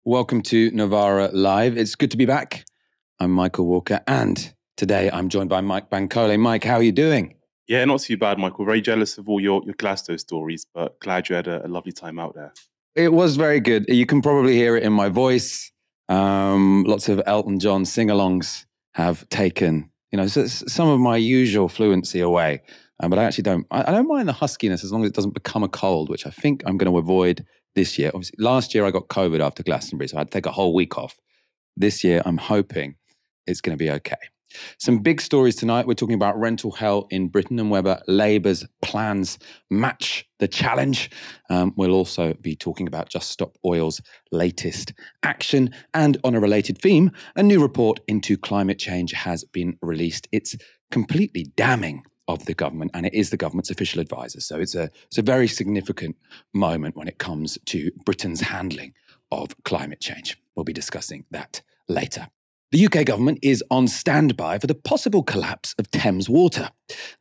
Welcome to Novara Live. It's good to be back. I'm Michael Walker, and today I'm joined by Mike Bankole. Mike, how are you doing? Yeah, not too bad, Michael. Very jealous of all your Glasgow stories, but glad you had a lovely time out there. It was very good. You can probably hear it in my voice. Lots of Elton John sing-alongs have taken, some of my usual fluency away. But I actually don't. I don't mind the huskiness as long as it doesn't become a cold, which I think I'm going to avoid this year. Obviously, last year I got COVID after Glastonbury, so I had to take a whole week off. This year, I'm hoping it's going to be okay. Some big stories tonight. We're talking about rental hell in Britain and whether Labour's plans match the challenge. We'll also be talking about Just Stop Oil's latest action. And on a related theme, a new report into climate change has been released. It's completely damning of the government, and it is the government's official advisor. So it's a very significant moment when it comes to Britain's handling of climate change. We'll be discussing that later. The UK government is on standby for the possible collapse of Thames Water.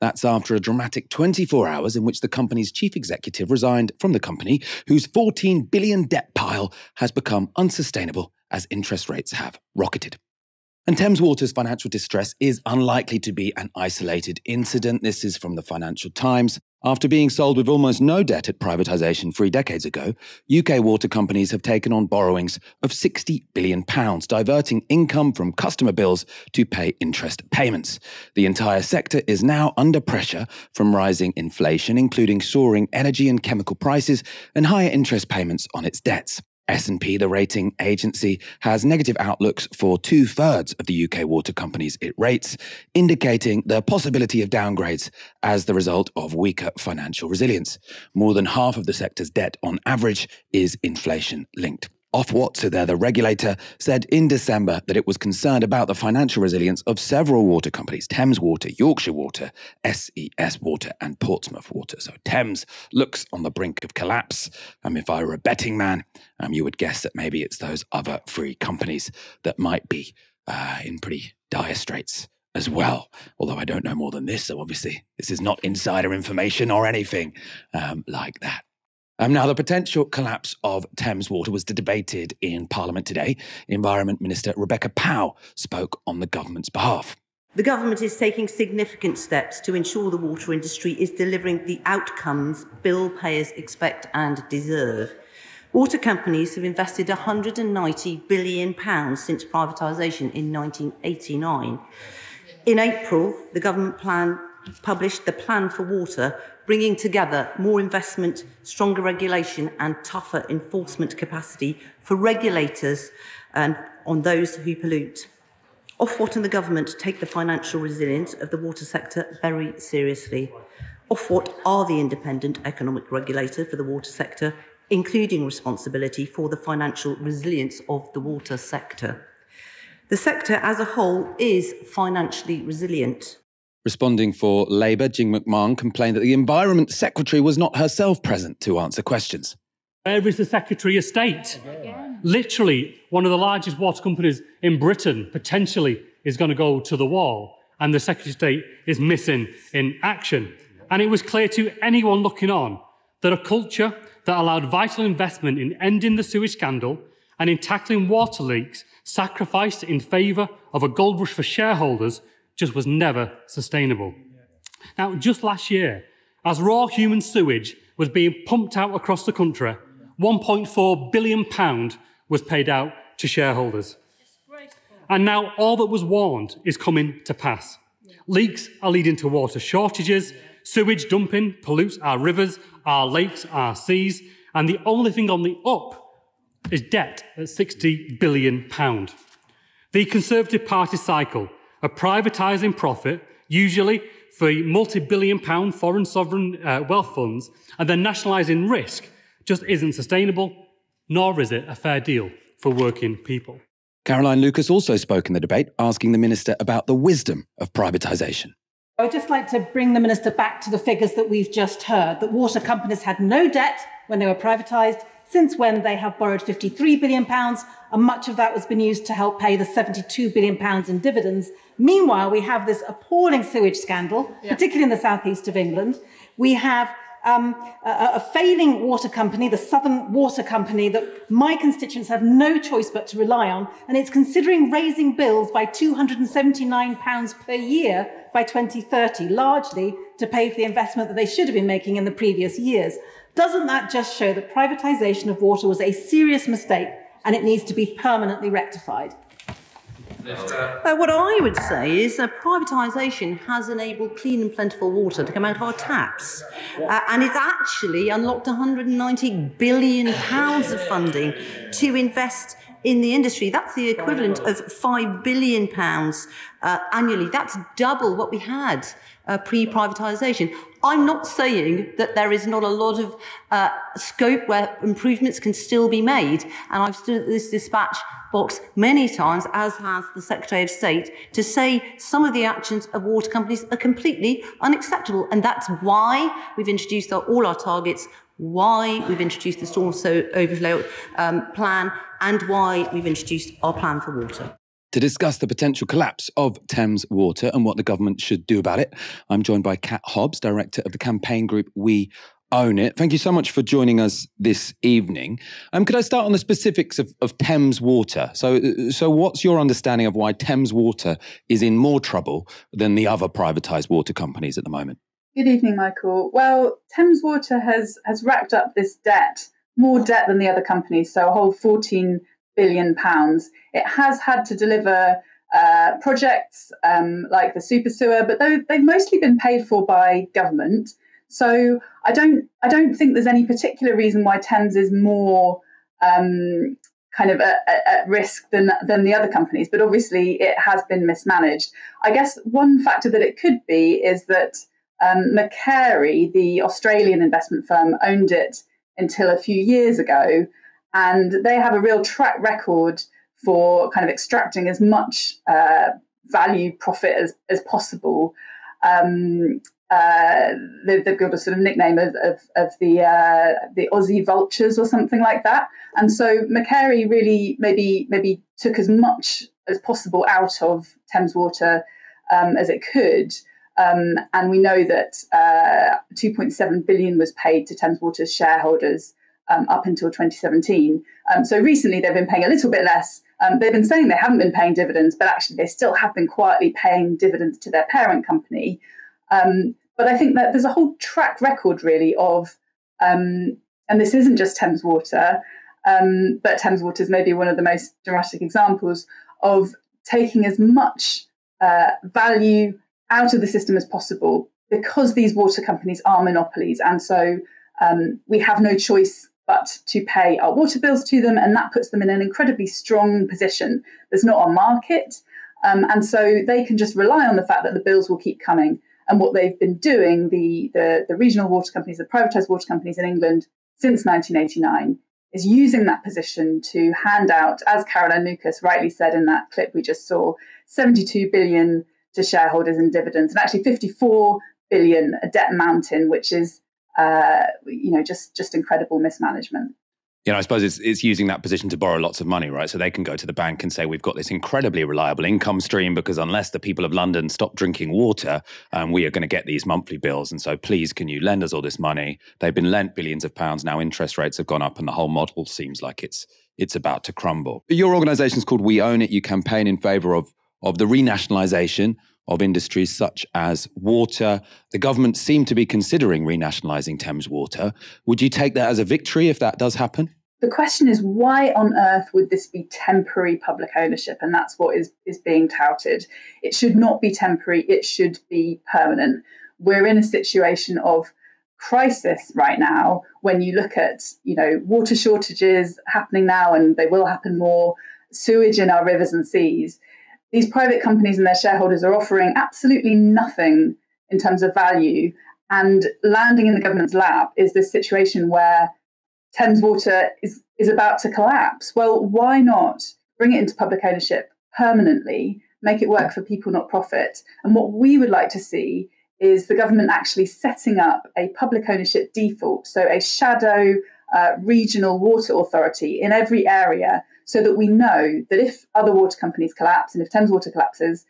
That's after a dramatic 24 hours in which the company's chief executive resigned from the company, whose £14 billion debt pile has become unsustainable as interest rates have rocketed. And Thames Water's financial distress is unlikely to be an isolated incident. This is from the Financial Times. After being sold with almost no debt at privatisation 3 decades ago, UK water companies have taken on borrowings of £60 billion, diverting income from customer bills to pay interest payments. The entire sector is now under pressure from rising inflation, including soaring energy and chemical prices and higher interest payments on its debts. S&P, the rating agency, has negative outlooks for 2/3 of the UK water companies it rates, indicating the possibility of downgrades as the result of weaker financial resilience. More than half of the sector's debt on average is inflation-linked. Ofwat, so they're the regulator, said in December that it was concerned about the financial resilience of several water companies: Thames Water, Yorkshire Water, SES Water and Portsmouth Water. So Thames looks on the brink of collapse. If I were a betting man, you would guess that maybe it's those other 3 companies that might be in pretty dire straits as well. Although I don't know more than this, so obviously this is not insider information or anything like that. Now, the potential collapse of Thames Water was debated in Parliament today. Environment Minister Rebecca Powell spoke on the government's behalf. The government is taking significant steps to ensure the water industry is delivering the outcomes bill payers expect and deserve. Water companies have invested £190 billion since privatisation in 1989. In April, the government published the Plan for Water, bringing together more investment, stronger regulation and tougher enforcement capacity for regulators and on those who pollute. Ofwat and the government take the financial resilience of the water sector very seriously. Ofwat are the independent economic regulator for the water sector, including responsibility for the financial resilience of the water sector. The sector as a whole is financially resilient. Responding for Labour, Jing McMahon complained that the Environment Secretary was not herself present to answer questions. Where is the Secretary of State? Literally, one of the largest water companies in Britain potentially is going to go to the wall, and the Secretary of State is missing in action. And it was clear to anyone looking on that a culture that allowed vital investment in ending the sewage scandal and in tackling water leaks, sacrificed in favour of a gold rush for shareholders, just was never sustainable. Now, just last year, as raw human sewage was being pumped out across the country, £1.4 billion was paid out to shareholders. And now all that was warned is coming to pass. Leaks are leading to water shortages, sewage dumping pollutes our rivers, our lakes, our seas, and the only thing on the up is debt at £60 billion. The Conservative Party cycle of privatising profit, usually for multi-billion-pound foreign sovereign wealth funds, and then nationalising risk, just isn't sustainable, nor is it a fair deal for working people. Caroline Lucas also spoke in the debate, asking the Minister about the wisdom of privatisation. I would just like to bring the Minister back to the figures that we've just heard, that water companies had no debt when they were privatised, since when they have borrowed £53 billion, and much of that has been used to help pay the £72 billion in dividends. Meanwhile, we have this appalling sewage scandal, particularly in the southeast of England. We have a failing water company, the Southern Water Company, that my constituents have no choice but to rely on, and it's considering raising bills by £279 per year by 2030, largely to pay for the investment that they should have been making in the previous years. Doesn't that just show that privatisation of water was a serious mistake and it needs to be permanently rectified? What I would say is privatisation has enabled clean and plentiful water to come out of our taps. And it's actually unlocked £190 billion of funding to invest in the industry. That's the equivalent of £5 billion annually. That's double what we had pre-privatisation. I'm not saying that there is not a lot of scope where improvements can still be made. And I've stood at this dispatch box many times, as has the Secretary of State, to say some of the actions of water companies are completely unacceptable. And that's why we've introduced all our targets, why we've introduced the storm overflow plan, and why we've introduced our plan for water. To discuss the potential collapse of Thames Water and what the government should do about it, I'm joined by Kat Hobbs, Director of the campaign group We Own It. Thank you so much for joining us this evening. Could I start on the specifics of Thames Water? So what's your understanding of why Thames Water is in more trouble than the other privatised water companies at the moment? Good evening, Michael. Well, Thames Water has racked up this debt, more debt than the other companies, so a whole £14 billion. It has had to deliver projects like the super sewer, but they've mostly been paid for by government. So I don't think there's any particular reason why Thames is more kind of at risk than the other companies. But obviously, it has been mismanaged. I guess one factor that it could be is that Macquarie, the Australian investment firm, owned it until a few years ago. And they have a real track record for kind of extracting as much value profit as possible. They've got a sort of nickname of the Aussie vultures or something like that. And so Macquarie really maybe took as much as possible out of Thames Water as it could. And we know that 2.7 billion was paid to Thames Water's shareholders up until 2017. So recently they've been paying a little bit less. They've been saying they haven't been paying dividends, but actually they still have been quietly paying dividends to their parent company. But I think that there's a whole track record really of, and this isn't just Thames Water, but Thames Water is maybe one of the most dramatic examples of taking as much value out of the system as possible because these water companies are monopolies. And so we have no choice but to pay our water bills to them, and that puts them in an incredibly strong position. There's not a market, and so they can just rely on the fact that the bills will keep coming. And what they've been doing, the regional water companies, the privatised water companies in England since 1989, is using that position to hand out, as Caroline Lucas rightly said in that clip we just saw, 72 billion to shareholders in dividends, and actually 54 billion a debt mountain, which is just incredible mismanagement. I suppose it's using that position to borrow lots of money, right? So they can go to the bank and say, we've got this incredibly reliable income stream because unless the people of London stop drinking water, we are going to get these monthly bills. And so please, can you lend us all this money? They've been lent billions of pounds. Now interest rates have gone up and the whole model seems like it's about to crumble. Your organisation is called We Own It. You campaign in favour of the renationalisation of industries such as water. The government seem to be considering renationalising Thames Water. Would you take that as a victory if that does happen? The question is, why on earth would this be temporary public ownership? And that's what is being touted. It should not be temporary. It should be permanent. We're in a situation of crisis right now when you look at, water shortages happening now, and they will happen more, sewage in our rivers and seas. These private companies and their shareholders are offering absolutely nothing in terms of value, and landing in the government's lap is this situation where Thames Water is about to collapse. Well, why not bring it into public ownership permanently, make it work for people, not profit? And what we would like to see is the government actually setting up a public ownership default, so a shadow regional water authority in every area, so that we know that if other water companies collapse and if Thames Water collapses,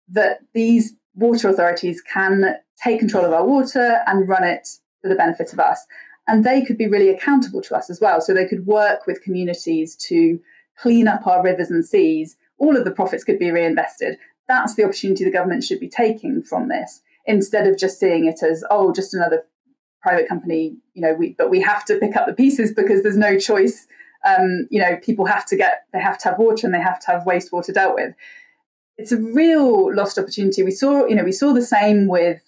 that these water authorities can take control of our water and run it for the benefit of us. And they could be really accountable to us as well. So they could work with communities to clean up our rivers and seas. All of the profits could be reinvested. That's the opportunity the government should be taking from this, instead of just seeing it as, oh, just another private company, but we have to pick up the pieces because there's no choice. People have to have water and they have to have wastewater dealt with. It's a real lost opportunity. We saw the same with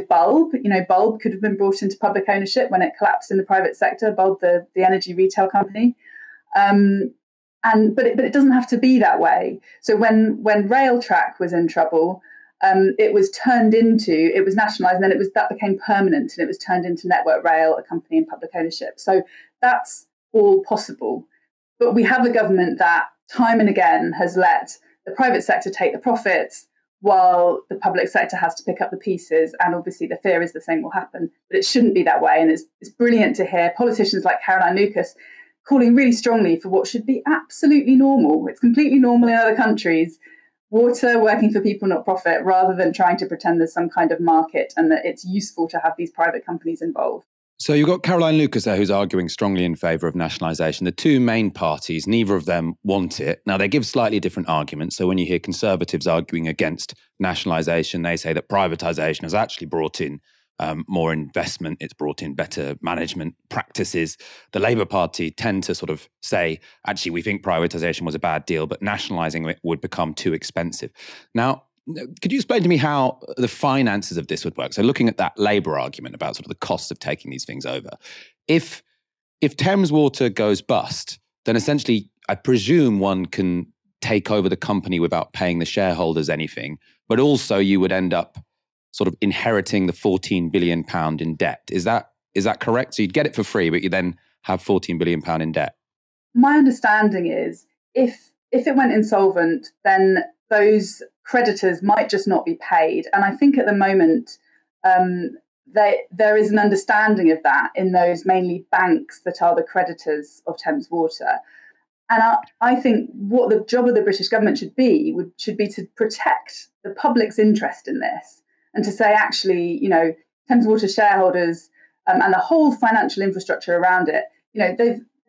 Bulb. Bulb could have been brought into public ownership when it collapsed in the private sector. Bulb, the energy retail company, but it doesn't have to be that way. So when Railtrack was in trouble, it was nationalised, and then that became permanent, and it was turned into Network Rail, a company in public ownership. So that's all possible. But we have a government that time and again has let the private sector take the profits while the public sector has to pick up the pieces. And obviously the fear is the same will happen, but it shouldn't be that way. And it's brilliant to hear politicians like Caroline Lucas calling really strongly for what should be absolutely normal. It's completely normal in other countries. Water working for people, not profit, rather than trying to pretend there's some kind of market and that it's useful to have these private companies involved. So you've got Caroline Lucas there, who's arguing strongly in favour of nationalisation. The two main parties, neither of them want it. Now, they give slightly different arguments. So when you hear Conservatives arguing against nationalisation, they say that privatisation has actually brought in more investment. It's brought in better management practices. The Labour Party tend to sort of say, actually, we think privatisation was a bad deal, but nationalising it would become too expensive. Now, could you explain to me how the finances of this would work? So looking at that Labour argument about sort of the cost of taking these things over, if Thames Water goes bust, then essentially I presume one can take over the company without paying the shareholders anything, but also you would end up sort of inheriting the £14 billion in debt. Is that correct? So you'd get it for free, but you then have £14 billion in debt. My understanding is if it went insolvent, then those creditors might just not be paid. And I think at the moment, there is an understanding of that in those mainly banks that are the creditors of Thames Water. And I think what the job of the British government should be to protect the public's interest in this, and to say, actually, Thames Water shareholders and the whole financial infrastructure around it,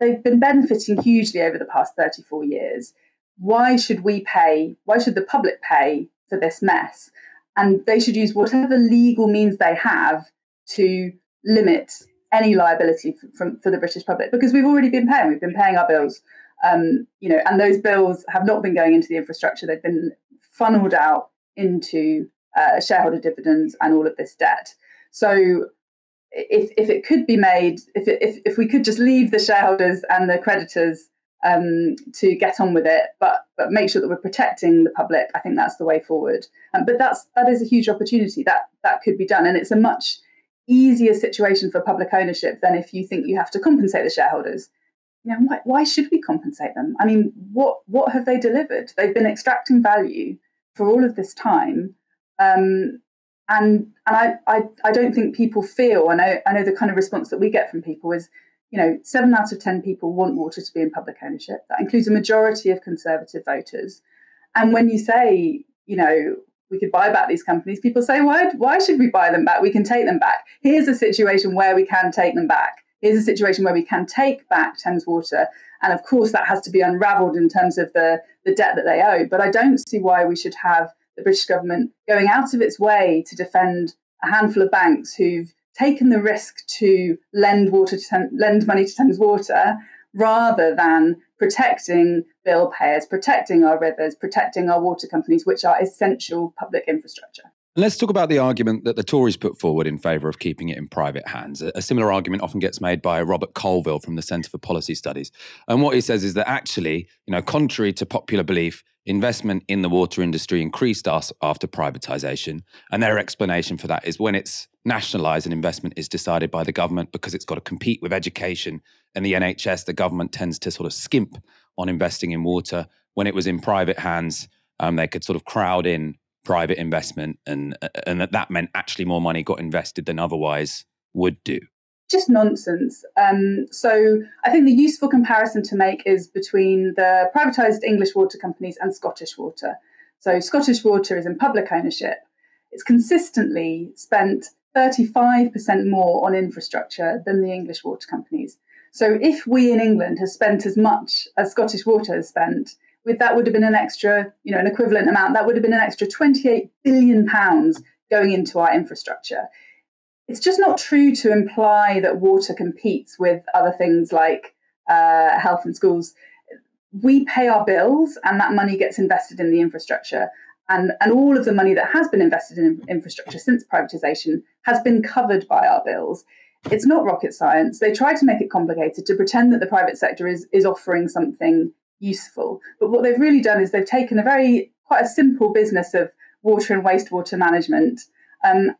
they've been benefiting hugely over the past 34 years. Why should we pay? Why should the public pay for this mess? And they should use whatever legal means they have to limit any liability for the British public, because we've already been paying. We've been paying our bills, and those bills have not been going into the infrastructure. They've been funneled out into shareholder dividends and all of this debt. So if it could be made, if we could just leave the shareholders and the creditors to get on with it, but make sure that we're protecting the public, I think that's the way forward. But that is a huge opportunity that could be done, and it's a much easier situation for public ownership than if you think you have to compensate the shareholders. Why should we compensate them? I mean, what have they delivered? They've been extracting value for all of this time, and I don't think people feel. I know the kind of response that we get from people is, 7 out of 10 people want water to be in public ownership. That includes a majority of Conservative voters. And when you say, we could buy back these companies, people say, why should we buy them back? We can take them back. Here's a situation where we can take them back. Here's a situation where we can take back Thames Water. And of course, that has to be unravelled in terms of the debt that they owe. But I don't see why we should have the British government going out of its way to defend a handful of banks who've taken the risk to lend money to Thames Water, rather than protecting bill payers, protecting our rivers, protecting our water companies, which are essential public infrastructure. Let's talk about the argument that the Tories put forward in favour of keeping it in private hands. A similar argument often gets made by Robert Colville from the Centre for Policy Studies. And what he says is that actually, contrary to popular belief, investment in the water industry increased after privatisation. And their explanation for that is when it's nationalised, an investment is decided by the government because it's got to compete with education and the NHS. The government tends to sort of skimp on investing in water. When it was in private hands, they could sort of crowd in private investment, and that meant actually more money got invested than otherwise would do. Just nonsense. So I think the useful comparison to make is between the privatised English water companies and Scottish Water. So Scottish Water is in public ownership. It's consistently spent 35% more on infrastructure than the English water companies. So if we in England have spent as much as Scottish Water has spent, that would have been an extra, an equivalent amount, that would have been an extra £28 billion going into our infrastructure. It's just not true to imply that water competes with other things like health and schools. We pay our bills and that money gets invested in the infrastructure. And all of the money that has been invested in infrastructure since privatisation has been covered by our bills. It's not rocket science. They try to make it complicated to pretend that the private sector is offering something useful. But what they've really done is they've taken quite a simple business of water and wastewater management and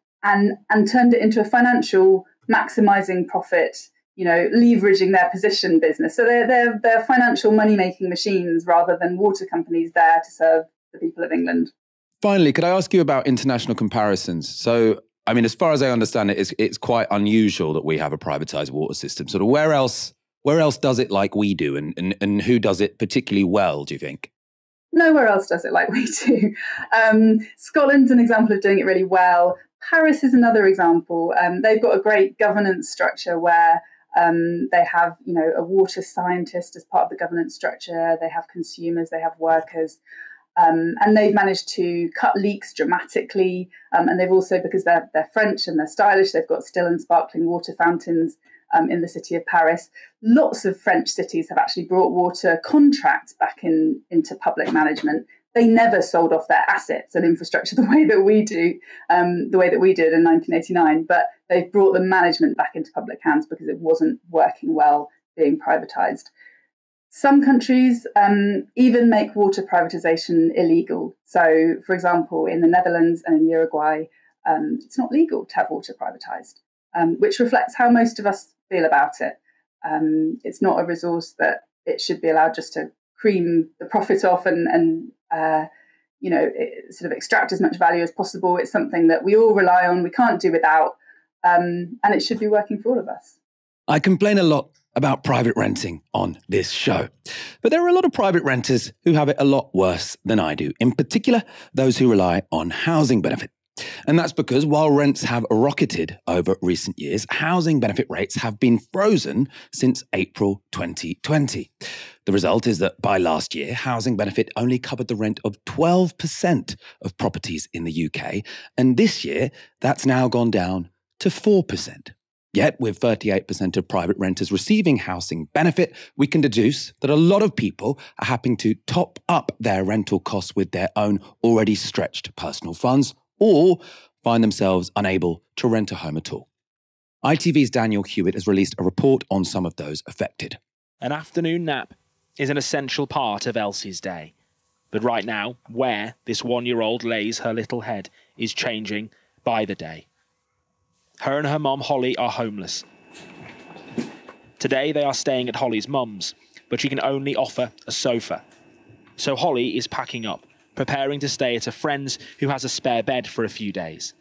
turned it into a financial maximising profit, leveraging their position business. So they're financial money-making machines rather than water companies there to serve the people of England. Finally, could I ask you about international comparisons? So, I mean, as far as I understand it, it's quite unusual that we have a privatised water system. Sort of where else does it like we do, and who does it particularly well, do you think? Nowhere else does it like we do. Scotland's an example of doing it really well. Paris is another example. They've got a great governance structure where they have, a water scientist as part of the governance structure. They have consumers, they have workers. And they've managed to cut leaks dramatically. And they've also, because they're French and they're stylish, they've got still and sparkling water fountains in the city of Paris. Lots of French cities have actually brought water contracts back into public management. They never sold off their assets and infrastructure the way that we did in 1989. But they've brought the management back into public hands because it wasn't working well being privatised. Some countries even make water privatisation illegal. So, for example, in the Netherlands and in Uruguay, it's not legal to have water privatised, which reflects how most of us feel about it. It's not a resource that it should be allowed just to cream the profit off and sort of extract as much value as possible. It's something that we all rely on, we can't do without, and it should be working for all of us. I complain a lot about private renting on this show. But there are a lot of private renters who have it a lot worse than I do, in particular, those who rely on housing benefit. And that's because while rents have rocketed over recent years, housing benefit rates have been frozen since April 2020. The result is that by last year, housing benefit only covered the rent of 12% of properties in the UK. And this year, that's now gone down to 4%. Yet, with 38% of private renters receiving housing benefit, we can deduce that a lot of people are having to top up their rental costs with their own already stretched personal funds, or find themselves unable to rent a home at all. ITV's Daniel Hewitt has released a report on some of those affected. An afternoon nap is an essential part of Elsie's day. But right now, where this 1-year-old lays her little head is changing by the day. Her and her mum, Holly, are homeless. Today, they are staying at Holly's mum's, but she can only offer a sofa. So Holly is packing up, preparing to stay at a friend's who has a spare bed for a few days.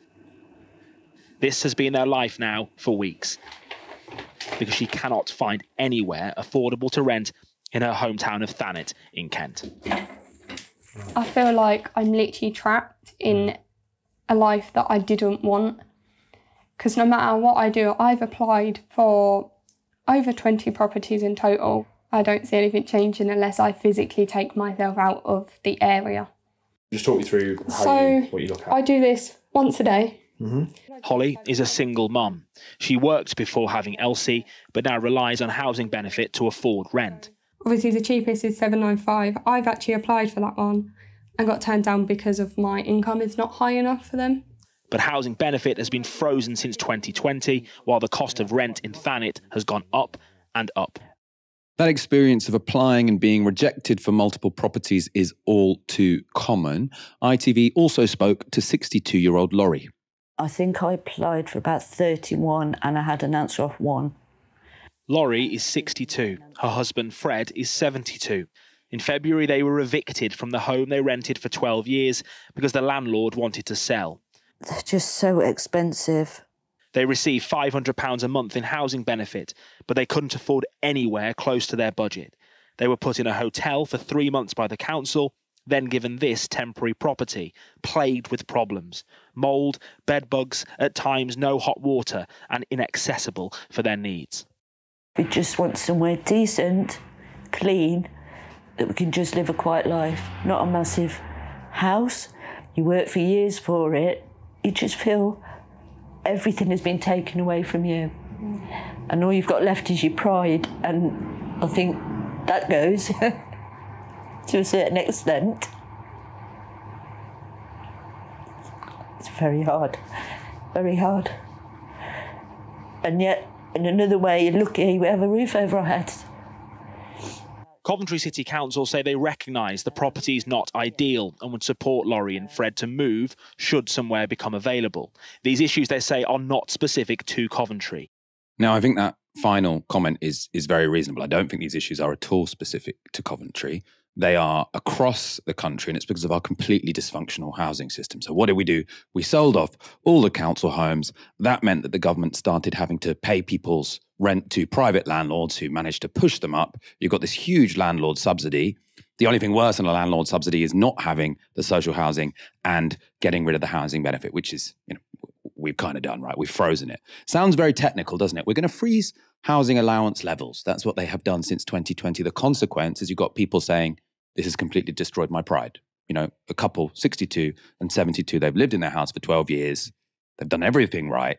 This has been their life now for weeks, because she cannot find anywhere affordable to rent in her hometown of Thanet in Kent. I feel like I'm literally trapped in a life that I didn't want. Because no matter what I do, I've applied for over 20 properties in total. I don't see anything changing unless I physically take myself out of the area. Just talk me through what you look at. I do this once a day. Mm-hmm. Holly is a single mum. She worked before having Elsie, but now relies on housing benefit to afford rent. Obviously, the cheapest is £795. I've actually applied for that one and got turned down because of my income is not high enough for them. But housing benefit has been frozen since 2020, while the cost of rent in Thanet has gone up and up. That experience of applying and being rejected for multiple properties is all too common. ITV also spoke to 62-year-old Laurie. I think I applied for about 31 and I had an answer off one. Laurie is 62. Her husband, Fred, is 72. In February, they were evicted from the home they rented for 12 years because the landlord wanted to sell. They're just so expensive. They receive £500 a month in housing benefit, but they couldn't afford anywhere close to their budget. They were put in a hotel for 3 months by the council then given this temporary property, plagued with problems. Mould, bed bugs, at times no hot water, and inaccessible for their needs. We just want somewhere decent, clean, that we can just live a quiet life, not a massive house. You work for years for it, you just feel everything has been taken away from you. And all you've got left is your pride, and I think that goes to a certain extent. It's very hard, very hard. And yet, in another way, you're lucky we have a roof over our heads. Coventry City Council say they recognise the property is not ideal and would support Laurie and Fred to move should somewhere become available. These issues, they say, are not specific to Coventry. Now, I think that final comment is very reasonable. I don't think these issues are at all specific to Coventry. They are across the country, and it's because of our completely dysfunctional housing system. So what did we do? We sold off all the council homes. That meant that the government started having to pay people's rent to private landlords who managed to push them up. You've got this huge landlord subsidy. The only thing worse than a landlord subsidy is not having the social housing and getting rid of the housing benefit, which is, we've kind of done, right? We've frozen it. Sounds very technical, doesn't it? We're going to freeze housing allowance levels. That's what they have done since 2020. The consequence is you've got people saying, this has completely destroyed my pride. A couple, 62 and 72, they've lived in their house for 12 years. They've done everything right.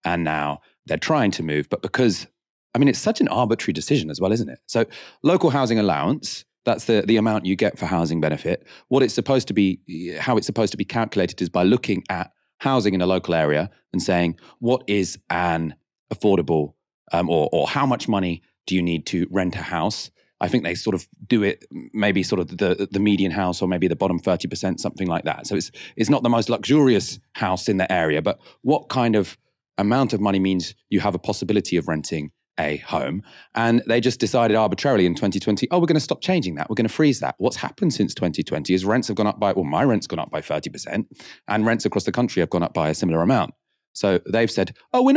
And now they're trying to move. But because, it's such an arbitrary decision as well, isn't it? So local housing allowance, that's the amount you get for housing benefit. What it's supposed to be, how it's supposed to be calculated is by looking at housing in a local area and saying, what is an affordable or how much money do you need to rent a house? I think they sort of do it, maybe sort of the median house or maybe the bottom 30%, something like that. So it's not the most luxurious house in the area, but what kind of amount of money means you have a possibility of renting a home. And they just decided arbitrarily in 2020, we're going to stop changing that. We're going to freeze that. What's happened since 2020 is rents have gone up by, my rent's gone up by 30%, and rents across the country have gone up by a similar amount. So they've said, we're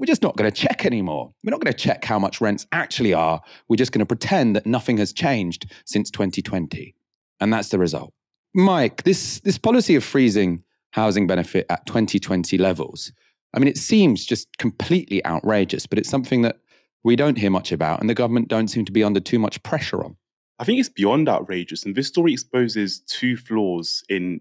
just not going to check anymore. We're not going to check how much rents actually are. We're just going to pretend that nothing has changed since 2020. And that's the result. Mike, this policy of freezing housing benefit at 2020 levels, it seems just completely outrageous, but it's something that we don't hear much about and the government don't seem to be under too much pressure on. I think it's beyond outrageous. And this story exposes two flaws in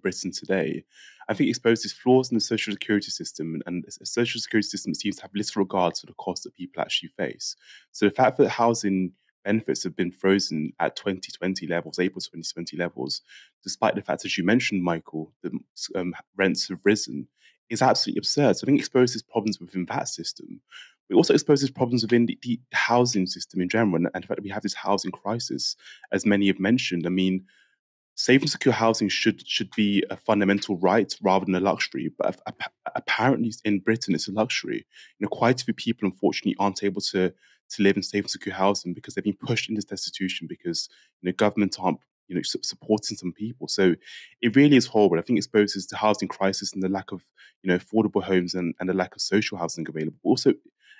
Britain today. I think it exposes flaws in the social security system, and a social security system seems to have little regard to the cost that people actually face. So the fact that housing benefits have been frozen at 2020 levels, April 2020 levels, despite the fact, as you mentioned, Michael, that rents have risen, is absolutely absurd. So I think it exposes problems within that system. It also exposes problems within the housing system in general, and the fact that we have this housing crisis, as many have mentioned. Safe and secure housing should be a fundamental right rather than a luxury. But apparently in Britain, it's a luxury. Quite a few people, unfortunately, aren't able to live in safe and secure housing because they've been pushed into destitution because government aren't supporting some people. So it really is horrible. I think it exposes the housing crisis and the lack of affordable homes and the lack of social housing available.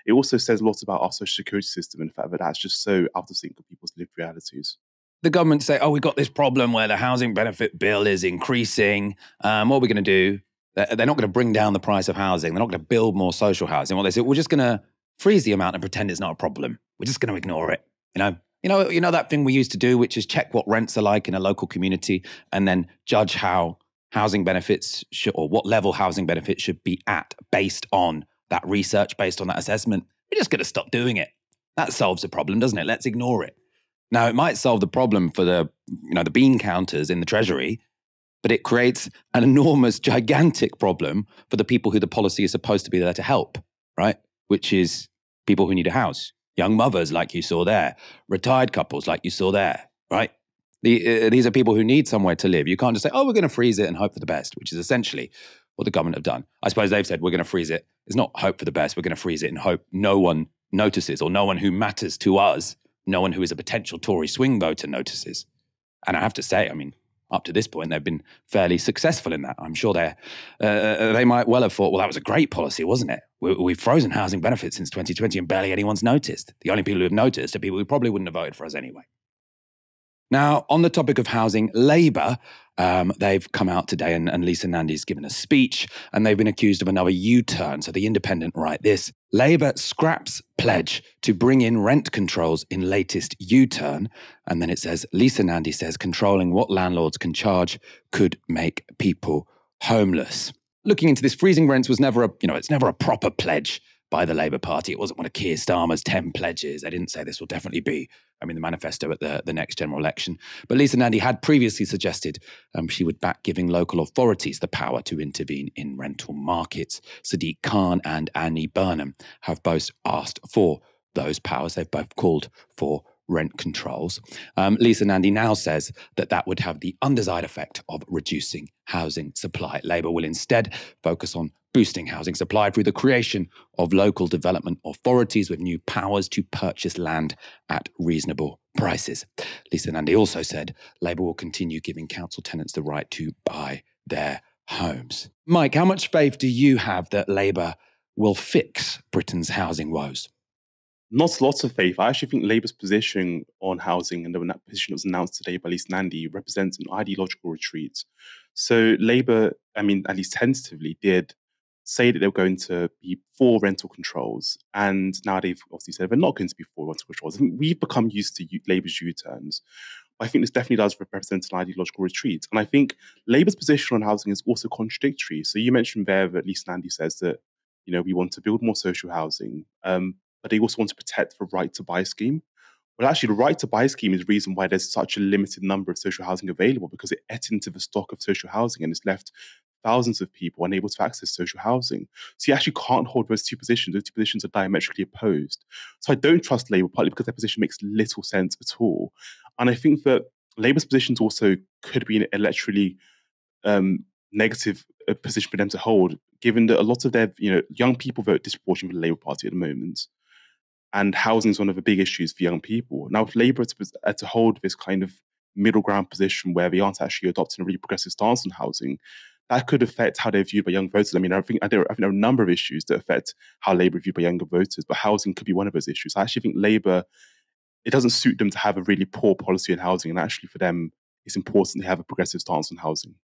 It also says a lot about our social security system and the fact that that's just so out of sync with people's lived realities. The government say, we've got this problem where the housing benefit bill is increasing. What are we going to do? They're not going to bring down the price of housing. They're not going to build more social housing. What they say, we're just going to freeze the amount and pretend it's not a problem. We're just going to ignore it. You know that thing we used to do, which is check what rents are like in a local community and then judge how housing benefits or what level housing benefits should be at based on that research, based on that assessment. We're just going to stop doing it. That solves the problem, doesn't it? Let's ignore it. Now, it might solve the problem for the bean counters in the Treasury, but it creates an enormous, gigantic problem for the people who the policy is supposed to be there to help, right? Which is people who need a house, young mothers like you saw there, retired couples like you saw there, right? These are people who need somewhere to live. You can't just say, we're going to freeze it and hope for the best, which is essentially what the government have done. I suppose they've said, we're going to freeze it. It's not hope for the best. We're going to freeze it and hope no one notices or no one who matters to us, no one who is a potential Tory swing voter notices. And I have to say, up to this point, they've been fairly successful in that. I'm sure they might well have thought, that was a great policy, wasn't it? We've frozen housing benefits since 2020 and barely anyone's noticed. The only people who have noticed are people who probably wouldn't have voted for us anyway. Now, on the topic of housing, Labour, they've come out today and Lisa Nandy's given a speech and they've been accused of another U-turn. So the Independent write this: Labour scraps pledge to bring in rent controls in latest U-turn. And then it says, Lisa Nandy says controlling what landlords can charge could make people homeless. Looking into this, freezing rents was never it's never a proper pledge by the Labour Party. It wasn't one of Keir Starmer's 10 pledges. They didn't say this will definitely be, the manifesto at the next general election. But Lisa Nandy had previously suggested she would back giving local authorities the power to intervene in rental markets. Sadiq Khan and Annie Burnham have both asked for those powers. They've both called for rent controls. Lisa Nandy now says that would have the undesired effect of reducing housing supply. Labour will instead focus on boosting housing supply through the creation of local development authorities with new powers to purchase land at reasonable prices. Lisa Nandy also said Labour will continue giving council tenants the right to buy their homes. Mike, how much faith do you have that Labour will fix Britain's housing woes? Not lots of faith. I actually think Labour's position on housing and the position that was announced today by Lisa Nandy represents an ideological retreat. So Labour, at least tentatively, did say that they were going to be for rental controls. And now they've obviously said they're not going to be for rental controls. I think we've become used to Labour's U-turns. I think this definitely does represent an ideological retreat. And I think Labour's position on housing is also contradictory. So you mentioned there that Lisa Nandy says that, we want to build more social housing, but they also want to protect the right to buy scheme. Well, actually, the right to buy scheme is the reason why there's such a limited number of social housing available, because it ate into the stock of social housing and it's left thousands of people unable to access social housing. So you actually can't hold those two positions. Those two positions are diametrically opposed. So I don't trust Labour, partly because their position makes little sense at all. And I think that Labour's positions also could be an electorally negative position for them to hold, given that a lot of their young people vote disproportionately for the Labour Party at the moment. And housing is one of the big issues for young people. Now, if Labour to hold this kind of middle ground position where they aren't actually adopting a really progressive stance on housing, that could affect how they're viewed by young voters. I think there are a number of issues that affect how Labour is viewed by younger voters, but housing could be one of those issues. I actually think Labour, it doesn't suit them to have a really poor policy on housing, and actually for them, it's important to have a progressive stance on housing.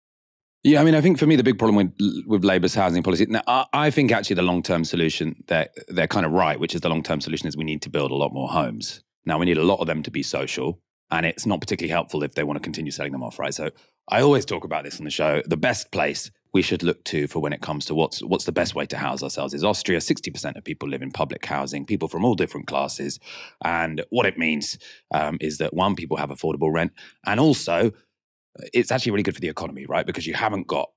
Yeah, I think for me, the big problem with Labour's housing policy, now, I think actually the long-term solution, they're kind of right, which is the long-term solution is we need to build a lot more homes. Now, we need a lot of them to be social, and it's not particularly helpful if they want to continue selling them off, right? So I always talk about this on the show. The best place we should look to for when it comes to what's the best way to house ourselves is Austria. 60% of people live in public housing, people from all different classes. And what it means is that, one, people have affordable rent, and also it's actually really good for the economy, right? Because you haven't got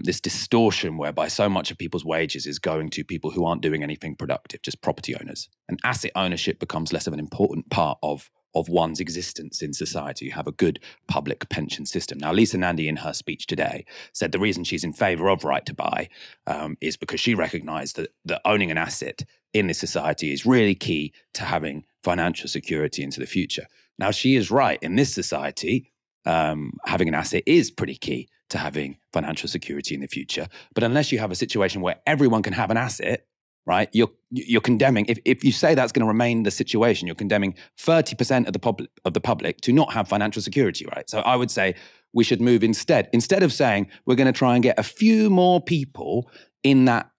this distortion whereby so much of people's wages is going to people who aren't doing anything productive, just property owners. And asset ownership becomes less of an important part of one's existence in society. You have a good public pension system. Now, Lisa Nandy in her speech today said the reason she's in favour of right to buy is because she recognised that owning an asset in this society is really key to having financial security into the future. Now, she is right. In this society, having an asset is pretty key to having financial security in the future. But unless you have a situation where everyone can have an asset, right, you're condemning, if you say that's going to remain the situation, you're condemning 30% of the public to not have financial security, right? So I would say we should move instead of saying we're going to try and get a few more people in that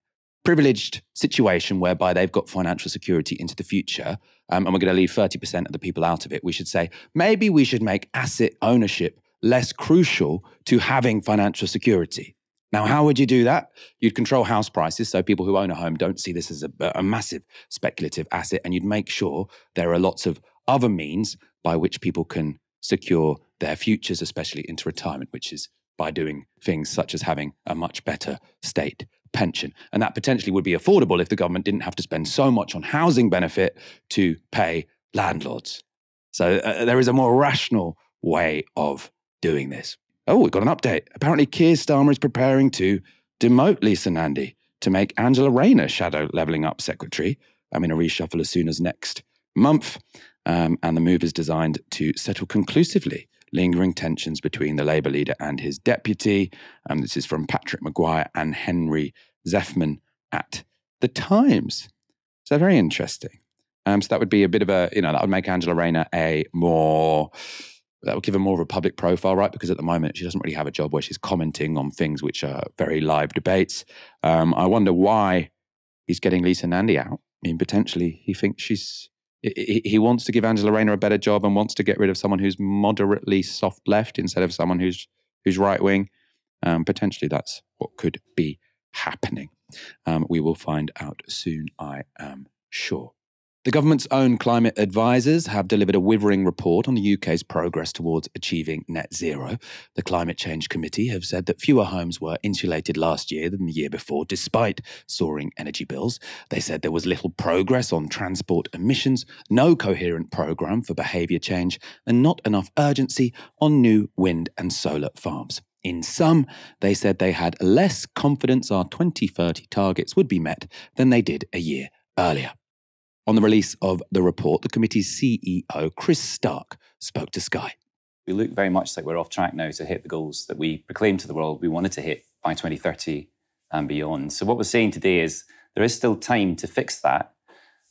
privileged situation whereby they've got financial security into the future, and we're going to leave 30% of the people out of it. We should say, maybe we should make asset ownership less crucial to having financial security. Now, how would you do that? You'd control house prices so people who own a home don't see this as a massive speculative asset, and you'd make sure there are lots of other means by which people can secure their futures, especially into retirement, which is by doing things such as having a much better state pension. And that potentially would be affordable if the government didn't have to spend so much on housing benefit to pay landlords. So there is a more rational way of doing this. Oh, we've got an update. Apparently Keir Starmer is preparing to demote Lisa Nandy to make Angela Rayner shadow levelling up secretary. In a reshuffle as soon as next month. And the move is designed to settle conclusively lingering tensions between the Labour leader and his deputy. This is from Patrick Maguire and Henry Zeffman at The Times. So very interesting. So that would be a bit of that would make Angela Rayner a more that would give her more of a public profile, right? Because at the moment, she doesn't really have a job where she's commenting on things which are very live debates. I wonder why he's getting Lisa Nandy out. I mean, potentially he thinks he wants to give Angela Rayner a better job and wants to get rid of someone who's moderately soft left instead of someone who's right wing. Potentially that's what could be happening. We will find out soon, I am sure. The government's own climate advisors have delivered a withering report on the UK's progress towards achieving net zero. The Climate Change Committee have said that fewer homes were insulated last year than the year before, despite soaring energy bills. They said there was little progress on transport emissions, no coherent programme for behaviour change, and not enough urgency on new wind and solar farms. In sum, they said they had less confidence our 2030 targets would be met than they did a year earlier. On the release of the report, the committee's CEO, Chris Stark, spoke to Sky. We look very much like we're off track now to hit the goals that we proclaimed to the world we wanted to hit by 2030 and beyond. So what we're saying today is there is still time to fix that,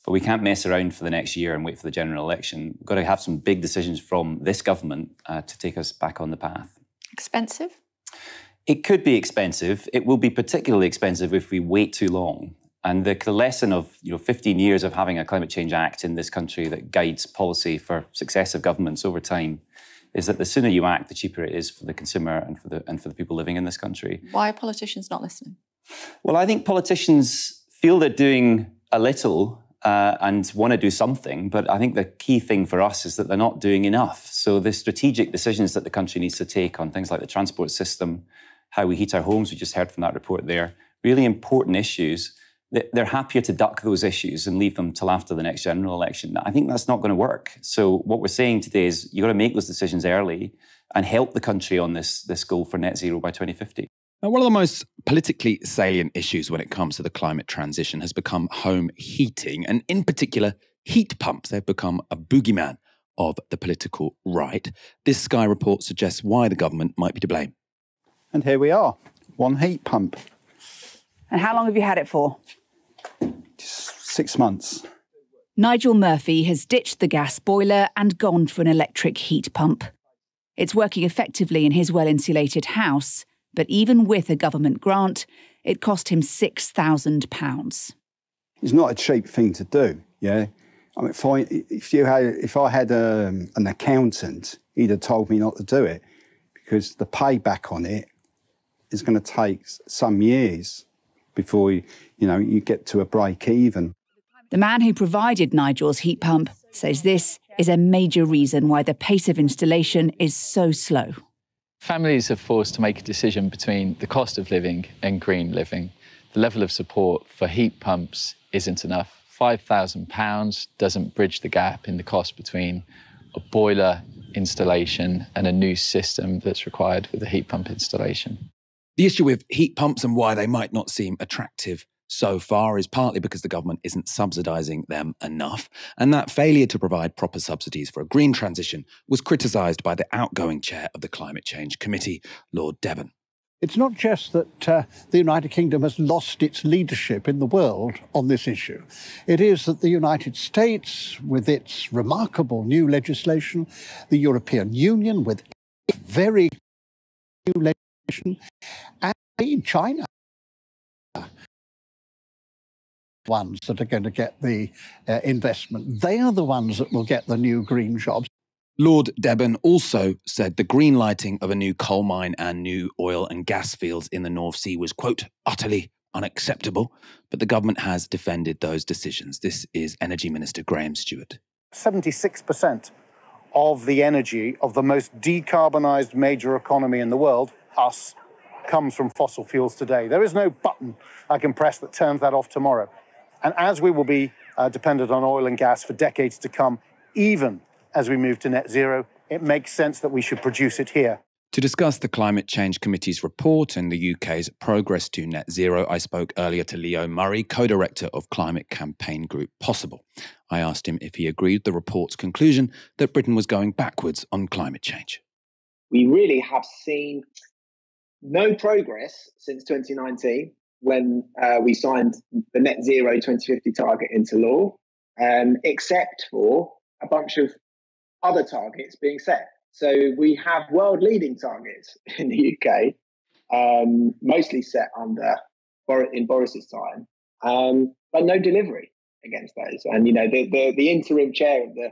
but we can't mess around for the next year and wait for the general election. We've got to have some big decisions from this government to take us back on the path. Expensive? It could be expensive. It will be particularly expensive if we wait too long. And the lesson of 15 years of having a Climate Change Act in this country that guides policy for successive governments over time is that the sooner you act, the cheaper it is for the consumer and for the people living in this country. Why are politicians not listening? Well, I think politicians feel they're doing a little and want to do something, but I think the key thing for us is that they're not doing enough. So the strategic decisions that the country needs to take on things like the transport system, how we heat our homes, we just heard from that report there, really important issues. They're happier to duck those issues and leave them till after the next general election. I think that's not going to work. So what we're saying today is you've got to make those decisions early and help the country on this goal for net zero by 2050. Now, one of the most politically salient issues when it comes to the climate transition has become home heating, and in particular, heat pumps. They've become a boogeyman of the political right. This Sky report suggests why the government might be to blame. And here we are, one heat pump. And how long have you had it for? 6 months. Nigel Murphy has ditched the gas boiler and gone for an electric heat pump. It's working effectively in his well-insulated house, but even with a government grant, it cost him £6,000. It's not a cheap thing to do, yeah? I mean, if I had an accountant, he'd have told me not to do it because the payback on it is going to take some years before you get to a break even. The man who provided Nigel's heat pump says this is a major reason why the pace of installation is so slow. Families are forced to make a decision between the cost of living and green living. The level of support for heat pumps isn't enough. £5,000 doesn't bridge the gap in the cost between a boiler installation and a new system that's required with a heat pump installation. The issue with heat pumps and why they might not seem attractive so far is partly because the government isn't subsidising them enough, and that failure to provide proper subsidies for a green transition was criticised by the outgoing chair of the Climate Change Committee, Lord Debon. It's not just that the United Kingdom has lost its leadership in the world on this issue. It is that the United States, with its remarkable new legislation, the European Union, with very new legislation, and in China, ones that are going to get the investment. They are the ones that will get the new green jobs. Lord Debon also said the green lighting of a new coal mine and new oil and gas fields in the North Sea was, quote, utterly unacceptable, but the government has defended those decisions. This is Energy Minister Graham Stewart. 76% of the energy of the most decarbonised major economy in the world, us, comes from fossil fuels today. There is no button I can press that turns that off tomorrow. And as we will be dependent on oil and gas for decades to come, even as we move to net zero, it makes sense that we should produce it here. To discuss the Climate Change Committee's report and the UK's progress to net zero, I spoke earlier to Leo Murray, co-director of climate campaign group Possible. I asked him if he agreed with the report's conclusion that Britain was going backwards on climate change. We really have seen no progress since 2019 when we signed the net zero 2050 target into law, except for a bunch of other targets being set. So we have world-leading targets in the UK, mostly set in Boris's time, but no delivery against those. And the interim chair of the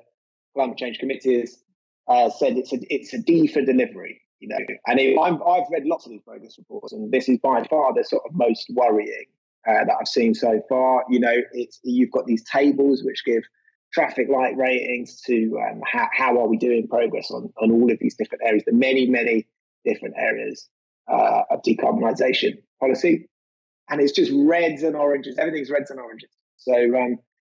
Climate Change Committee has said it's a D for delivery. And I've read lots of these progress reports, and this is by far the sort of most worrying that I've seen so far. You've got these tables which give traffic light ratings to how are we doing progress on all of these different areas, the many, many different areas of decarbonisation policy. And it's just reds and oranges. Everything's reds and oranges. So,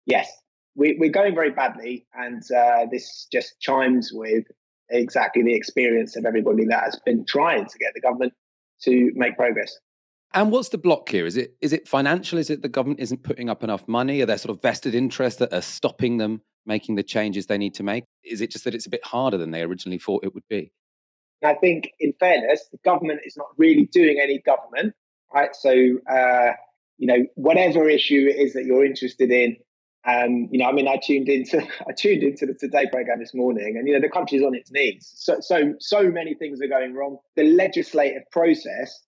yes, we're going very badly. And this just chimes with exactly the experience of everybody that has been trying to get the government to make progress. And what's the block here? Is it financial? Is it the government isn't putting up enough money? Are there sort of vested interests that are stopping them making the changes they need to make? Is it just that it's a bit harder than they originally thought it would be? I think, in fairness, the government is not really doing any government, right? So, whatever issue it is that you're interested in, I tuned into the Today programme this morning, and the country's on its knees. So many things are going wrong. The legislative process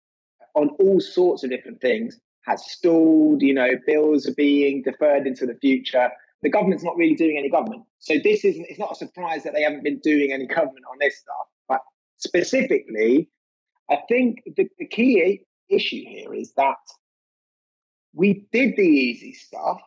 on all sorts of different things has stalled. Bills are being deferred into the future. The government's not really doing any government. So it's not a surprise that they haven't been doing any government on this stuff. But specifically, I think the key issue here is that we did the easy stuff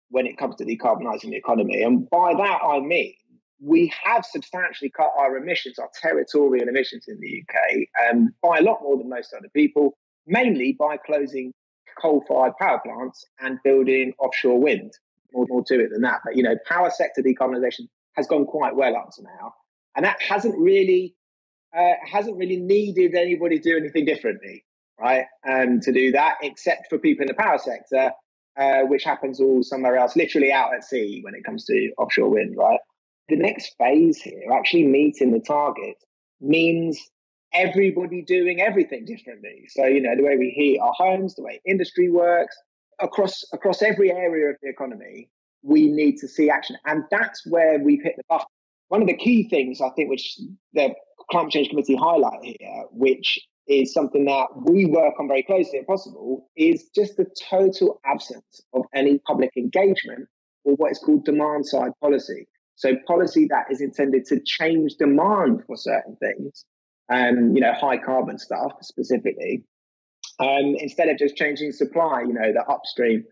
when it comes to decarbonising the economy. And by that, I mean, we have substantially cut our emissions, our territorial emissions in the UK, by a lot more than most other people, mainly by closing coal-fired power plants and building offshore wind. More to it than that. But, power sector decarbonisation has gone quite well up to now. And that hasn't really needed anybody to do anything differently, right? To do that, except for people in the power sector, which happens all somewhere else, literally out at sea when it comes to offshore wind, right? The next phase here, actually meeting the target, means everybody doing everything differently. So, the way we heat our homes, the way industry works, across every area of the economy, we need to see action. And that's where we've hit the button. One of the key things, I think, which the Climate Change Committee highlight here, which is something that we work on very closely if possible, is just the total absence of any public engagement or what is called demand-side policy. So policy that is intended to change demand for certain things, high carbon stuff specifically, instead of just changing supply, the upstream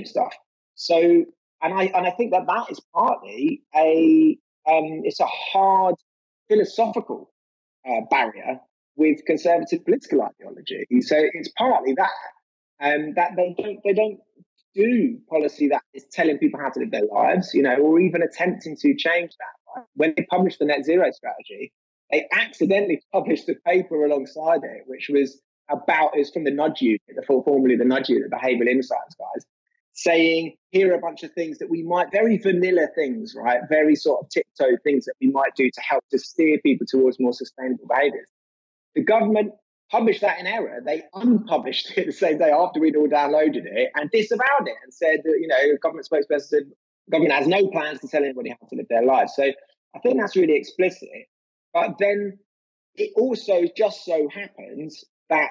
stuff. So, and I think that is partly it's a hard philosophical barrier with conservative political ideology. So it's partly that they don't do policy that is telling people how to live their lives, or even attempting to change that. Right? When they published the net zero strategy, they accidentally published a paper alongside it, which was from the Nudge Unit, formerly the Nudge Unit, the behavioural insights guys, saying, here are a bunch of things that we might, very vanilla things, right? Very sort of tiptoe things that we might do to help to steer people towards more sustainable behaviours. The government published that in error. They unpublished it the same day after we'd all downloaded it and disavowed it and said that, the government spokesperson said, the government has no plans to tell anybody how to live their lives. So I think that's really explicit. But then it also just so happens that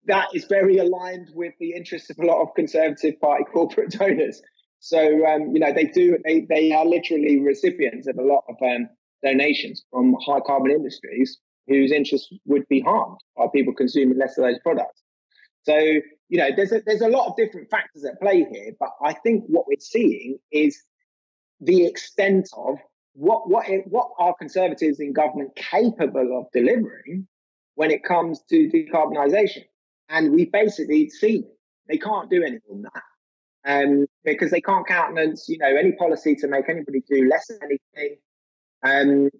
that is very aligned with the interests of a lot of Conservative Party corporate donors. So, they are literally recipients of a lot of donations from high carbon industries whose interests would be harmed by people consuming less of those products. So, there's a lot of different factors at play here, but I think what we're seeing is the extent of what are Conservatives in government capable of delivering when it comes to decarbonisation. And we basically see they can't do any more than that, because they can't countenance, any policy to make anybody do less of anything. And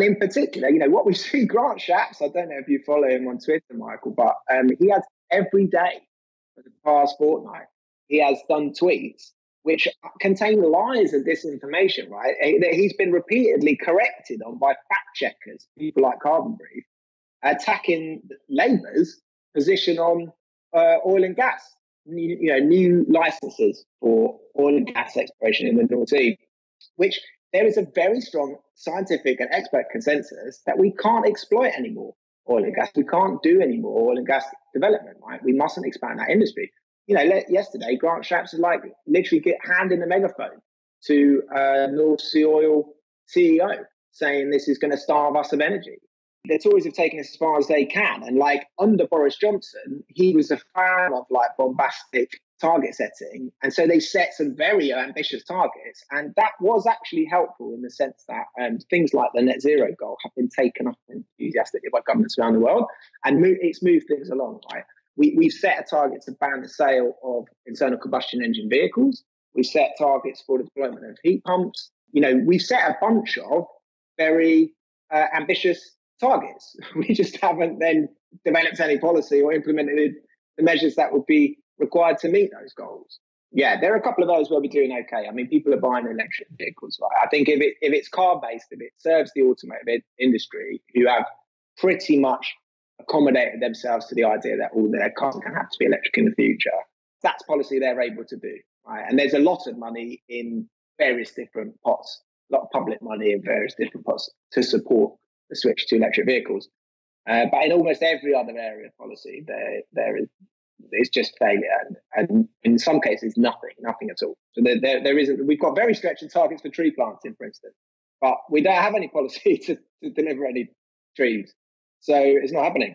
in particular, what we see, Grant Shapps, I don't know if you follow him on Twitter, Michael, but he has every day for the past fortnight, he has done tweets which contain lies and disinformation, right? He's been repeatedly corrected on by fact checkers, people like Carbon Brief, attacking Labour's position on oil and gas, new licenses for oil and gas exploration in the North Sea, which there is a very strong scientific and expert consensus that we can't exploit any more oil and gas. We can't do any more oil and gas development, right? We mustn't expand that industry. Yesterday, Grant Shapps is like literally handing the megaphone to North Sea Oil CEO saying this is going to starve us of energy. The Tories have taken this as far as they can. And like under Boris Johnson, he was a fan of like bombastic target setting. And so they set some very ambitious targets. And that was actually helpful in the sense that things like the net zero goal have been taken up enthusiastically by governments around the world. And it's moved things along, right? We've set a target to ban the sale of internal combustion engine vehicles. We've set targets for the deployment of heat pumps. We've set a bunch of very ambitious targets. We just haven't then developed any policy or implemented the measures that would be required to meet those goals. Yeah, there are a couple of those where we're doing okay. I mean, people are buying electric vehicles, right? I think if it's car-based, if it serves the automotive industry who have pretty much accommodated themselves to the idea that all their cars are going to have to be electric in the future, that's policy they're able to do, right? And there's a lot of money in various different pots, a lot of public money in various different pots to support the switch to electric vehicles. But in almost every other area of policy, it's just failure. And in some cases, nothing at all. So there isn't, we've got very stretching targets for tree planting, for instance, but we don't have any policy to deliver any trees. So it's not happening.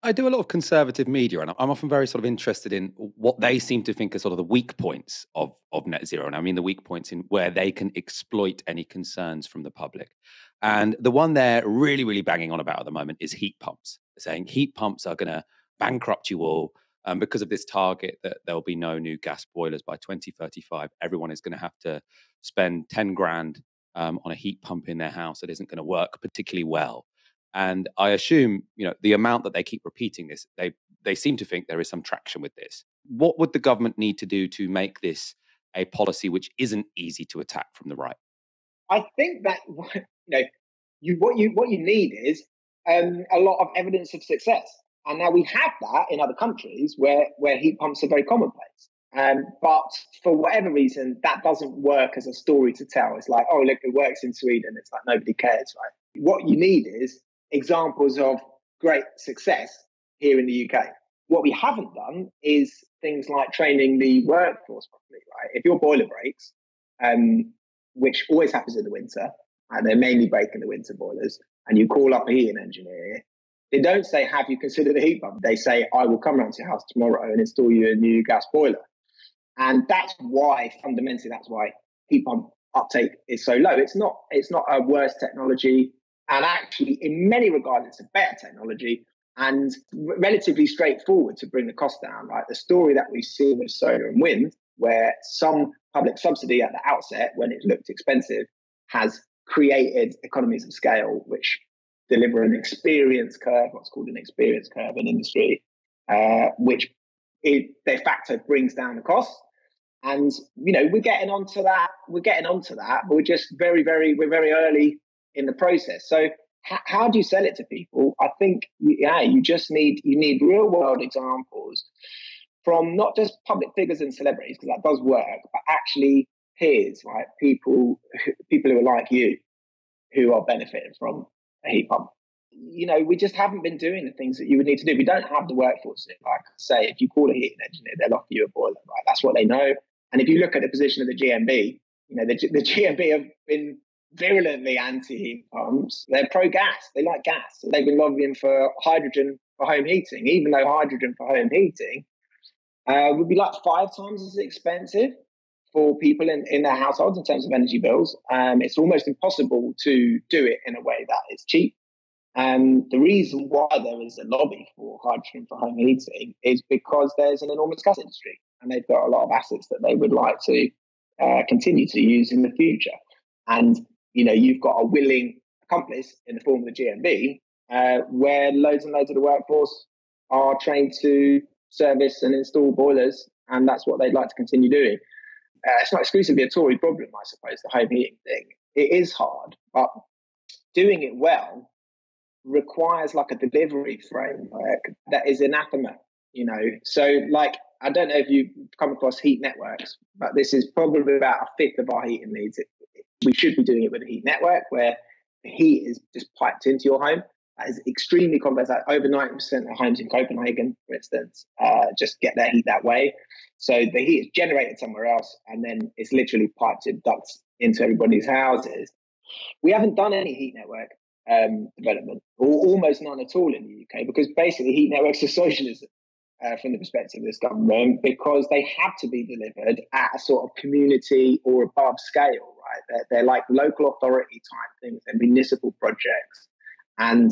I do a lot of conservative media, and I'm often very sort of interested in what they seem to think are sort of the weak points of net zero. And I mean the weak points in where they can exploit any concerns from the public. And the one they're really, really banging on about at the moment is heat pumps. They're saying heat pumps are going to bankrupt you all because of this target that there'll be no new gas boilers by 2035. Everyone is going to have to spend 10 grand on a heat pump in their house that isn't going to work particularly well. And I assume, the amount that they keep repeating this, they seem to think there is some traction with this. What would the government need to do to make this a policy which isn't easy to attack from the right? I think that what you need is a lot of evidence of success. And now we have that in other countries where heat pumps are very commonplace. But for whatever reason, that doesn't work as a story to tell. It's like, oh, look, it works in Sweden. It's like nobody cares, right? What you need is examples of great success here in the UK. What we haven't done is things like training the workforce properly, right? If your boiler breaks, which always happens in the winter, and they're mainly breaking the winter boilers, and you call up a heating engineer, they don't say, have you considered a heat pump? They say, I will come round to your house tomorrow and install you a new gas boiler. And that's why heat pump uptake is so low. It's not a worse technology. And actually, in many regards, it's a better technology and relatively straightforward to bring the cost down. Like the story that we've seen with solar and wind, where some public subsidy at the outset, when it looked expensive, has created economies of scale, which deliver an experience curve, what's called an experience curve in industry, which de facto brings down the cost. And, we're getting onto that. But we're just very early in the process. So how do you sell it to people? I think, you need real world examples from not just public figures and celebrities, because that does work, but actually peers, right? People who are like you, who are benefiting from a heat pump. We just haven't been doing the things that you would need to do. We don't have the workforce. Like say, if you call a heating engineer, they'll offer you a boiler, right? That's what they know. And if you look at the position of the GMB, the GMB have been virulently anti-heat pumps. They're pro-gas. They like gas. So they've been lobbying for hydrogen for home heating, even though hydrogen for home heating would be like 5 times as expensive for people in their households in terms of energy bills. It's almost impossible to do it in a way that is cheap. The reason why there is a lobby for hydrogen for home heating is because there's an enormous gas industry and they've got a lot of assets that they would like to continue to use in the future. And, you've got a willing accomplice in the form of the GMB, where loads and loads of the workforce are trained to service and install boilers, and that's what they'd like to continue doing. It's not exclusively a Tory problem, I suppose, the home heating thing. It is hard, but doing it well requires like a delivery framework that is anathema, So I don't know if you've come across heat networks, but this is probably about a fifth of our heating needs. We should be doing it with a heat network where the heat is just piped into your home. That is extremely complex. Like over 90% of homes in Copenhagen, for instance, just get their heat that way. So the heat is generated somewhere else, and then it's literally piped in ducts into everybody's houses. We haven't done any heat network development, or almost none at all in the UK, because basically heat networks are socialism from the perspective of this government, because they have to be delivered at a sort of community or above scale, right? They're like local authority type things, they're municipal projects, and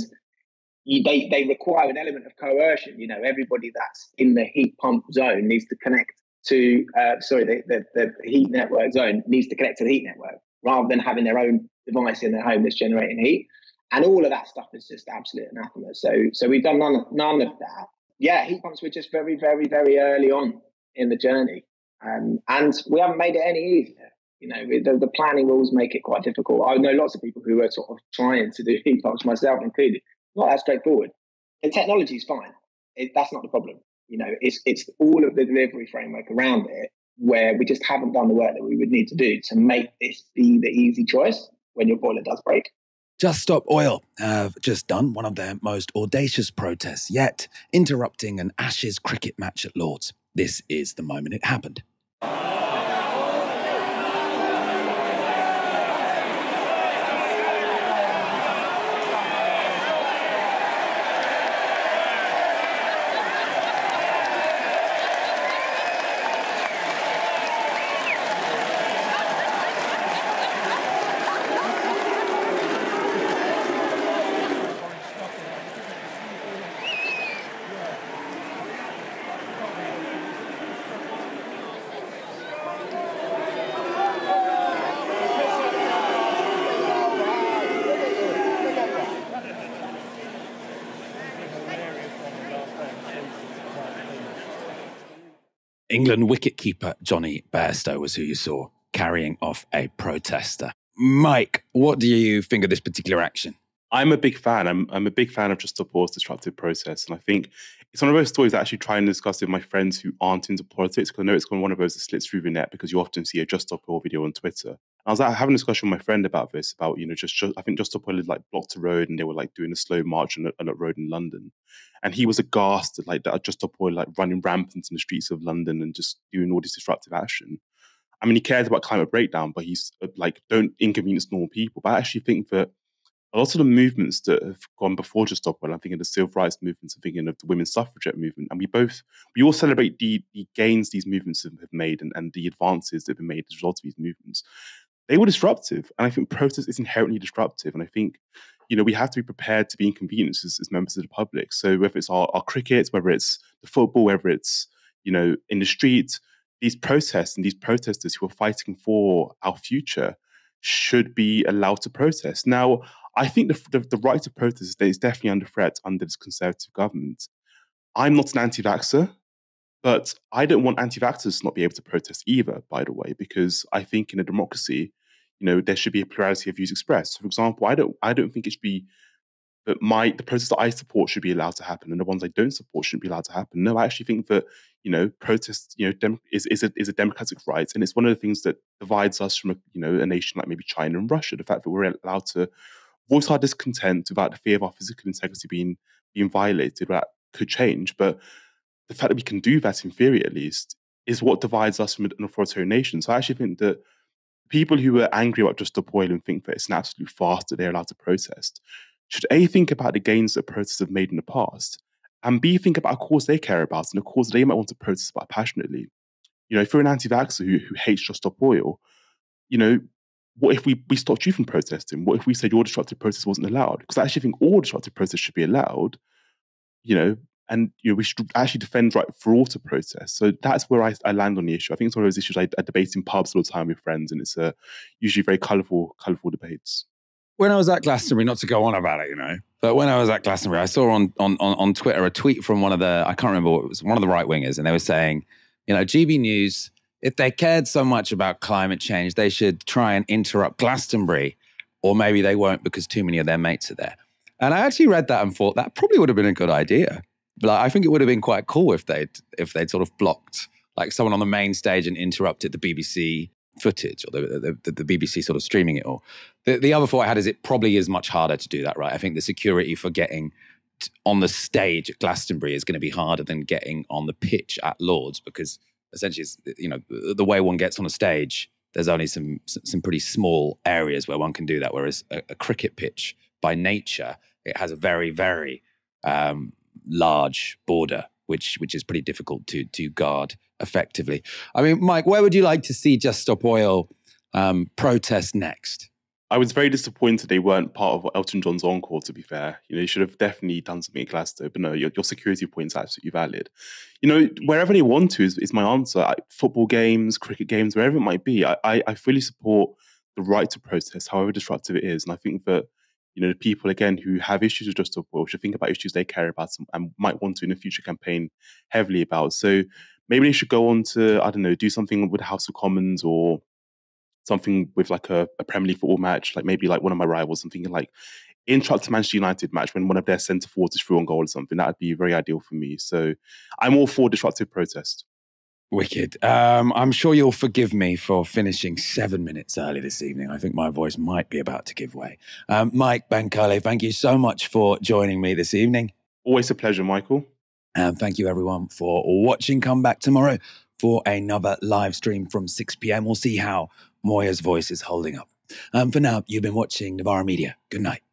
they require an element of coercion. You know, everybody that's in the heat pump zone needs to connect to, the heat network zone needs to connect to the heat network, rather than having their own device in their home that's generating heat. And all of that stuff is just absolute anathema. So we've done none of that. Yeah, heat pumps were just very, very, very early on in the journey. And we haven't made it any easier. You know, the planning rules make it quite difficult. I know lots of people who are sort of trying to do heat pumps, myself included. Not that straightforward. The technology is fine. That's not the problem. You know, it's all of the delivery framework around it where we just haven't done the work that we would need to do to make this be the easy choice when your boiler does break. Just Stop Oil have just done one of their most audacious protests yet, interrupting an Ashes cricket match at Lord's. This is the moment it happened. England wicketkeeper Johnny Bairstow was who you saw carrying off a protester. Mike, what do you think of this particular action? I'm a big fan. I'm a big fan of Just Stop Oil's disruptive process. And I think it's one of those stories I actually try and discuss with my friends who aren't into politics, because I know it's one of those that slits through the net, because you often see a Just Stop Oil video on Twitter. I was having a discussion with my friend about this, about, you know, I think Just Stop Oil had like blocked a road and they were like doing a slow march on a road in London. And he was aghast at like that Just Stop Oil like running rampant in the streets of London and just doing all this disruptive action. I mean, he cares about climate breakdown, but he's like, don't inconvenience normal people. But I actually think that a lot of the movements that have gone before Just Stop Oil, I'm thinking of the civil rights movements, I'm thinking of the women's suffragette movement, and we all celebrate the gains these movements have made and the advances that have been made as a result of these movements. They were disruptive, and I think protest is inherently disruptive, and I think, you know, we have to be prepared to be inconvenienced as members of the public. So whether it's our cricket, whether it's the football, whether it's, you know, in the street, these protests and these protesters who are fighting for our future should be allowed to protest. Now, I think the right to protest is definitely under threat under this Conservative government. I'm not an anti-vaxxer, but I don't want anti-vaxxers to not be able to protest either, by the way, because I think in a democracy, you know, there should be a plurality of views expressed. So, for example, I don't think it should be that the protests that I support should be allowed to happen and the ones I don't support shouldn't be allowed to happen. No, I actually think that, you know, protest, you know, is a democratic right, and it's one of the things that divides us from a nation like maybe China and Russia. The fact that we're allowed to voice our discontent without the fear of our physical integrity being violated, that could change. But the fact that we can do that, in theory at least, is what divides us from an authoritarian nation. So I actually think that people who are angry about Just Stop Oil and think that it's an absolute farce that they're allowed to protest should A, think about the gains that protests have made in the past, and B, think about a cause they care about and a cause they might want to protest about passionately. You know, if you're an anti-vaxxer who hates Just Stop Oil, you know, what if we stopped you from protesting? What if we said your disruptive protest wasn't allowed? Because I actually think all disruptive protests should be allowed, you know, and, you know, we should actually defend right for all to protest. So that's where I land on the issue. I think it's one of those issues I debate in pubs all the time with friends, and it's usually very colourful debates. When I was at Glastonbury, not to go on about it, you know, but when I was at Glastonbury, I saw on Twitter a tweet from one of the, I can't remember what it was, one of the right-wingers, and they were saying, you know, GB News, if they cared so much about climate change, they should try and interrupt Glastonbury, or maybe they won't because too many of their mates are there. And I actually read that and thought that probably would have been a good idea. But I think it would have been quite cool if they'd sort of blocked like someone on the main stage and interrupted the BBC footage, or the BBC sort of streaming it all. The other thought I had is it probably is much harder to do that, right? I think the security for getting on the stage at Glastonbury is going to be harder than getting on the pitch at Lord's, because essentially, the way one gets on a stage, there's only some pretty small areas where one can do that. Whereas a cricket pitch, by nature, it has a very, very large border, which is pretty difficult to guard effectively. I mean, Mike, where would you like to see Just Stop Oil protest next? I was very disappointed they weren't part of Elton John's encore, to be fair. You should have definitely done something at Glasgow, but no, your security point's absolutely valid. Wherever they want to is my answer. Football games, cricket games, wherever it might be, I fully support the right to protest, however disruptive it is. And I think that, the people, again, who have issues with Just Stop Oil should think about issues they care about and might want to in a future campaign heavily about. So maybe they should go on to, I don't know, do something with House of Commons or something with like a Premier League football match, like maybe like one of my rivals, I'm thinking like interrupt a Manchester United match when one of their centre forwards is through on goal or something. That would be very ideal for me. So I'm all for disruptive protest. Wicked. I'm sure you'll forgive me for finishing 7 minutes early this evening. I think my voice might be about to give way. Mike, Bankole, thank you so much for joining me this evening. Always a pleasure, Michael. And thank you everyone for watching. Come back tomorrow for another live stream from 6 p.m. We'll see how Moya's voice is holding up. For now, you've been watching Novara Media. Good night.